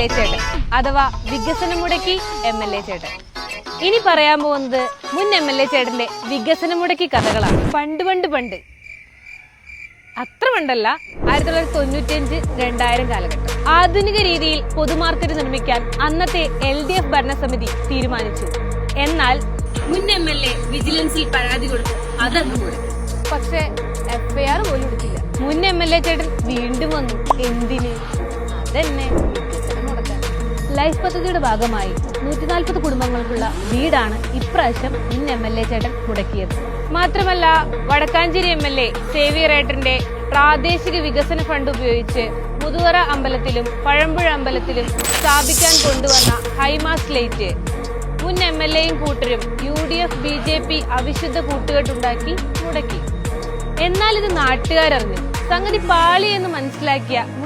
A ചേട്ടൻ അഥവാ വികസനം മുടക്കി MLA ചേട്ടൻ. ഇനി പറയാൻ പോകുന്നത് മുൻ MLA ചേട്ടന്റെ വികസനം മുടക്കി കഥകളാണ്. പണ്ട് അത്ര പണ്ടല്ല, 1995-2000 കാലഘട്ടം. ആധുനിക രീതിയിൽ പൊതുമാർക്കറ്റ് നിർമ്മിക്കാൻ അന്നത്തെ LDF ഭരണസമിതി തീരുമാനിച്ചു. എന്നാൽ മുൻ MLA വിജിലൻസിൽ പരാതി കൊടുത്തു, അതങ്ങ് പോയി. പക്ഷെ FIR പോലും എടുത്തില്ല. മുൻ MLA ചേട്ടൻ വീണ്ടും വന്നു. എന്തിന്? അതന്നെ, വികസനം മുടക്കാൻ. ലൈഫ് പദ്ധതിയുടെ ഭാഗമായി 140 കുടുംബങ്ങൾക്കുള്ള വീടാണ് ഇപ്രാവശ്യം മുൻ MLA ചേട്ടൻ മുടക്കിയത്. മാത്രമല്ല, വടക്കാഞ്ചേരി MLA സേവിയർ ഏട്ടന്റെ പ്രാദേശിക വികസന ഫണ്ട് ഉപയോഗിച്ച് മുതുവറ അമ്പലത്തിലും പഴമ്പുഴ അമ്പലത്തിലും സ്ഥാപിക്കാൻ കൊണ്ടുവന്ന ഹൈമാസ്റ്റ് ലൈറ്റ് മുൻ MLAയും കൂട്ടരും UDF BJP അവിശുദ്ധ കൂട്ടുകെട്ടുണ്ടാക്കി മുടക്കി. എന്നാൽ ഇത് നാട്ടുകാരറിഞ്ഞു. സംഗതി പാളി എന്ന് മനസ്സിലാക്കിയ മുൻ